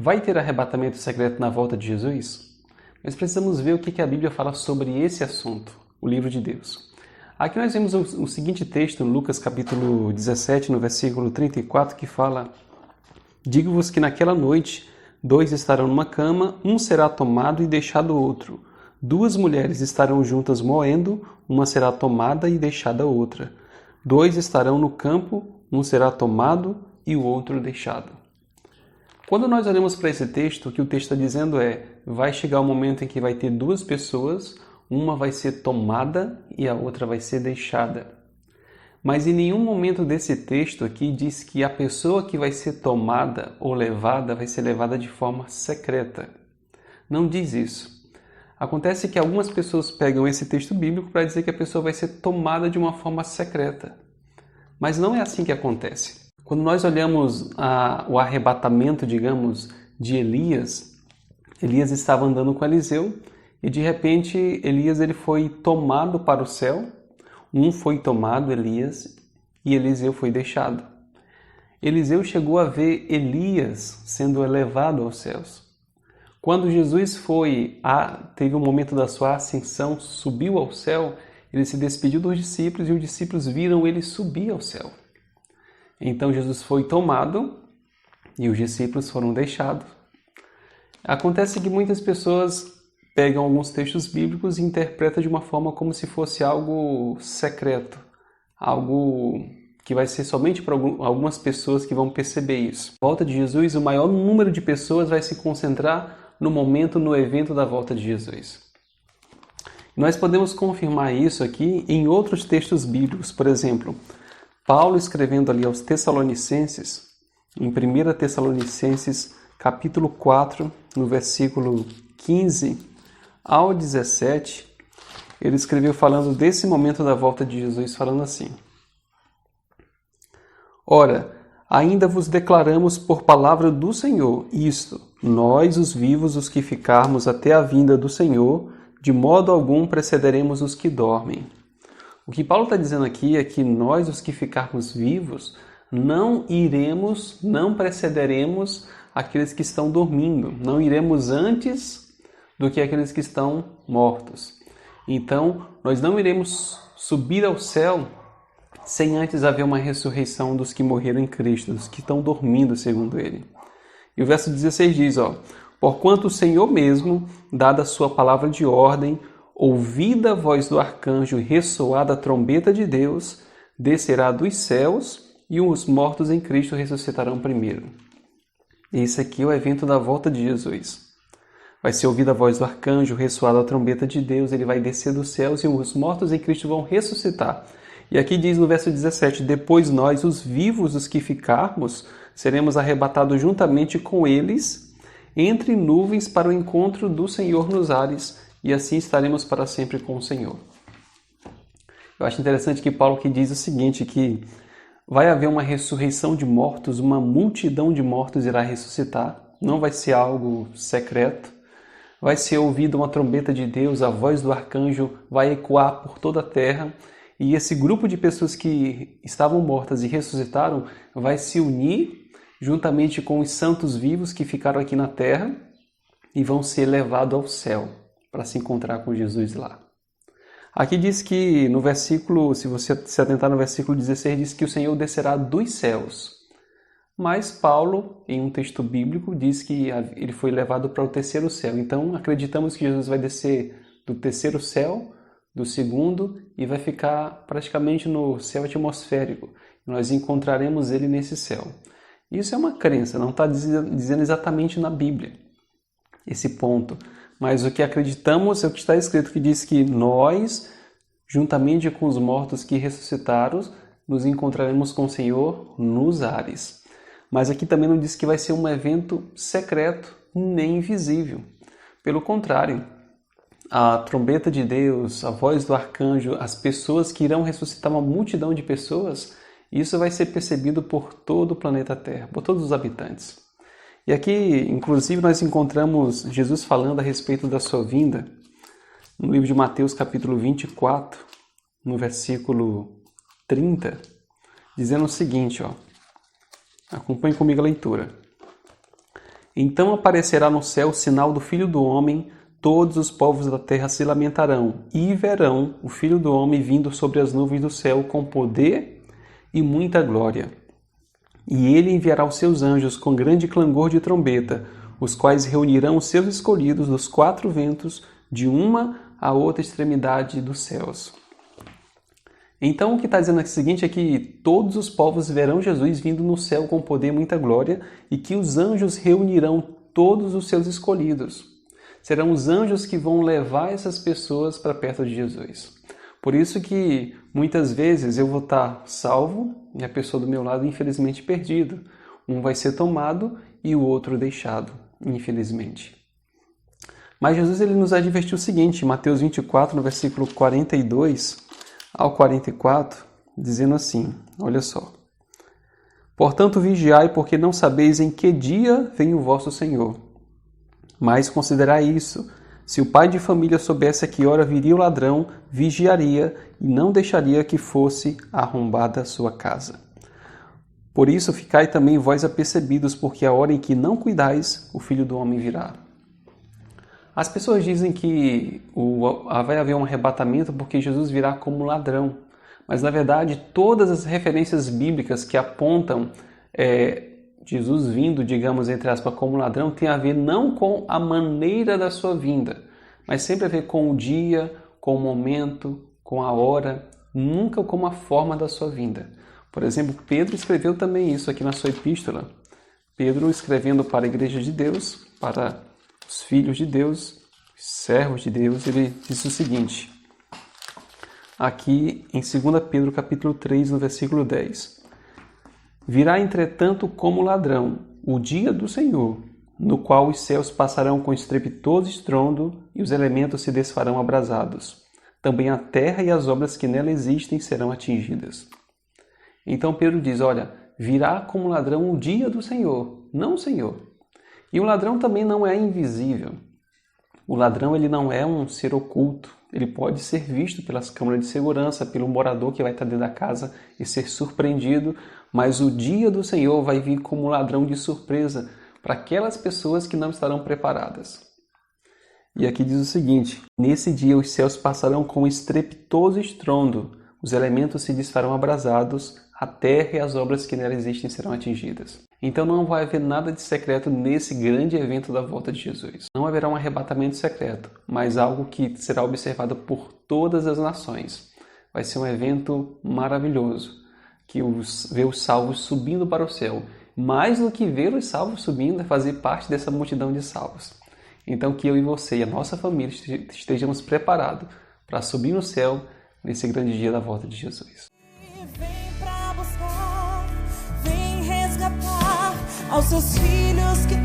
Vai ter arrebatamento secreto na volta de Jesus? Nós precisamos ver o que a Bíblia fala sobre esse assunto, o livro de Deus. Aqui nós vemos o seguinte texto, Lucas capítulo 17, no versículo 34, que fala: Digo-vos que naquela noite 2 estarão numa cama, um será tomado e deixado outro. 2 mulheres estarão juntas moendo, uma será tomada e deixada outra. 2 estarão no campo, um será tomado e o outro deixado. Quando nós olhamos para esse texto, o que o texto está dizendo é: vai chegar o momento em que vai ter 2 pessoas, uma vai ser tomada e a outra vai ser deixada. Mas em nenhum momento desse texto aqui diz que a pessoa que vai ser tomada ou levada vai ser levada de forma secreta. Não diz isso. Acontece que algumas pessoas pegam esse texto bíblico para dizer que a pessoa vai ser tomada de uma forma secreta. Mas não é assim que acontece. Quando nós olhamos o arrebatamento, digamos, de Elias, Elias estava andando com Eliseu e de repente Elias ele foi tomado para o céu. Um foi tomado, Elias, e Eliseu foi deixado. Eliseu chegou a ver Elias sendo elevado aos céus. Quando Jesus teve o momento da sua ascensão, subiu ao céu, ele se despediu dos discípulos e os discípulos viram ele subir ao céu. Então Jesus foi tomado e os discípulos foram deixados. Acontece que muitas pessoas pegam alguns textos bíblicos e interpretam de uma forma como se fosse algo secreto, algo que vai ser somente para algumas pessoas que vão perceber isso. Na volta de Jesus, o maior número de pessoas vai se concentrar no evento da volta de Jesus. Nós podemos confirmar isso aqui em outros textos bíblicos. Por exemplo, Paulo escrevendo ali aos Tessalonicenses, em 1 Tessalonicenses capítulo 4, no versículo 15 ao 17, ele escreveu falando desse momento da volta de Jesus, falando assim: Ora, ainda vos declaramos por palavra do Senhor isto, nós os vivos, os que ficarmos até a vinda do Senhor, de modo algum precederemos os que dormem. O que Paulo está dizendo aqui é que nós, os que ficarmos vivos, não precederemos aqueles que estão dormindo, não iremos antes do que aqueles que estão mortos. Então, nós não iremos subir ao céu sem antes haver uma ressurreição dos que morreram em Cristo, dos que estão dormindo, segundo ele. E o verso 16 diz, Porquanto o Senhor mesmo, dada a sua palavra de ordem, ouvida a voz do arcanjo e ressoada a trombeta de Deus, descerá dos céus e os mortos em Cristo ressuscitarão primeiro. Esse aqui é o evento da volta de Jesus. Vai ser ouvida a voz do arcanjo, ressoada a trombeta de Deus, ele vai descer dos céus e os mortos em Cristo vão ressuscitar. E aqui diz no verso 17, Depois nós, os vivos, os que ficarmos, seremos arrebatados juntamente com eles, entre nuvens para o encontro do Senhor nos ares, e assim estaremos para sempre com o Senhor. Eu acho interessante que Paulo que diz o seguinte, que vai haver uma ressurreição de mortos, uma multidão de mortos irá ressuscitar, não vai ser algo secreto, vai ser ouvida uma trombeta de Deus, a voz do arcanjo vai ecoar por toda a terra, e esse grupo de pessoas que estavam mortas e ressuscitaram vai se unir juntamente com os santos vivos que ficaram aqui na terra e vão ser levados ao céu para se encontrar com Jesus lá. Aqui diz que no versículo, se você se atentar no versículo 16, diz que o Senhor descerá dos céus. Mas Paulo, em um texto bíblico, diz que ele foi levado para o terceiro céu. Então, acreditamos que Jesus vai descer do terceiro céu, do segundo, e vai ficar praticamente no céu atmosférico. Nós encontraremos ele nesse céu. Isso é uma crença, não está dizendo exatamente na Bíblia esse ponto. Mas o que acreditamos é o que está escrito, que diz que nós, juntamente com os mortos que ressuscitaram, nos encontraremos com o Senhor nos ares. Mas aqui também não diz que vai ser um evento secreto, nem invisível. Pelo contrário, a trombeta de Deus, a voz do arcanjo, as pessoas que irão ressuscitar, uma multidão de pessoas, isso vai ser percebido por todo o planeta Terra, por todos os habitantes. E aqui, inclusive, nós encontramos Jesus falando a respeito da sua vinda, no livro de Mateus, capítulo 24, no versículo 30, dizendo o seguinte, acompanhe comigo a leitura. Então aparecerá no céu o sinal do Filho do Homem, todos os povos da terra se lamentarão e verão o Filho do Homem vindo sobre as nuvens do céu com poder e muita glória. E ele enviará os seus anjos com grande clangor de trombeta, os quais reunirão os seus escolhidos dos 4 ventos, de uma a outra extremidade dos céus. Então, o que está dizendo aqui o seguinte é que todos os povos verão Jesus vindo no céu com poder e muita glória, e que os anjos reunirão todos os seus escolhidos. Serão os anjos que vão levar essas pessoas para perto de Jesus. Por isso que muitas vezes eu vou estar salvo e a pessoa do meu lado infelizmente perdido. Um vai ser tomado e o outro deixado, infelizmente. Mas Jesus ele nos advertiu o seguinte, em Mateus 24, no versículo 42 ao 44, dizendo assim, olha só. Portanto, vigiai, porque não sabeis em que dia vem o vosso Senhor. Mas considerai isso, se o pai de família soubesse a que hora viria o ladrão, vigiaria e não deixaria que fosse arrombada a sua casa. Por isso ficai também vós apercebidos, porque a hora em que não cuidais, o Filho do Homem virá. As pessoas dizem que vai haver um arrebatamento porque Jesus virá como ladrão. Mas, na verdade, todas as referências bíblicas que apontam Jesus vindo, digamos, entre aspas, como ladrão, tem a ver não com a maneira da sua vinda, mas sempre a ver com o dia, com o momento, com a hora, nunca com a forma da sua vinda. Por exemplo, Pedro escreveu também isso aqui na sua epístola. Pedro, escrevendo para a Igreja de Deus, para os filhos de Deus, os servos de Deus, ele disse o seguinte, aqui em 2 Pedro capítulo 3, no versículo 10. Virá, entretanto, como ladrão, o dia do Senhor, no qual os céus passarão com estrepitoso estrondo e os elementos se desfarão abrasados. Também a terra e as obras que nela existem serão atingidas. Então Pedro diz, olha, virá como ladrão o dia do Senhor, não o Senhor. E o ladrão também não é invisível. O ladrão ele não é um ser oculto. Ele pode ser visto pelas câmeras de segurança, pelo morador que vai estar dentro da casa e ser surpreendido, mas o dia do Senhor vai vir como ladrão de surpresa para aquelas pessoas que não estarão preparadas. E aqui diz o seguinte, nesse dia os céus passarão com estrepitoso estrondo, os elementos se desfarão abrasados, a terra e as obras que nela existem serão atingidas. Então não vai haver nada de secreto nesse grande evento da volta de Jesus. Não haverá um arrebatamento secreto, mas algo que será observado por todas as nações. Vai ser um evento maravilhoso, que vê os salvos subindo para o céu. Mais do que ver os salvos subindo é fazer parte dessa multidão de salvos. Então que eu e você e a nossa família estejamos preparados para subir no céu nesse grande dia da volta de Jesus. Aos seus filhos que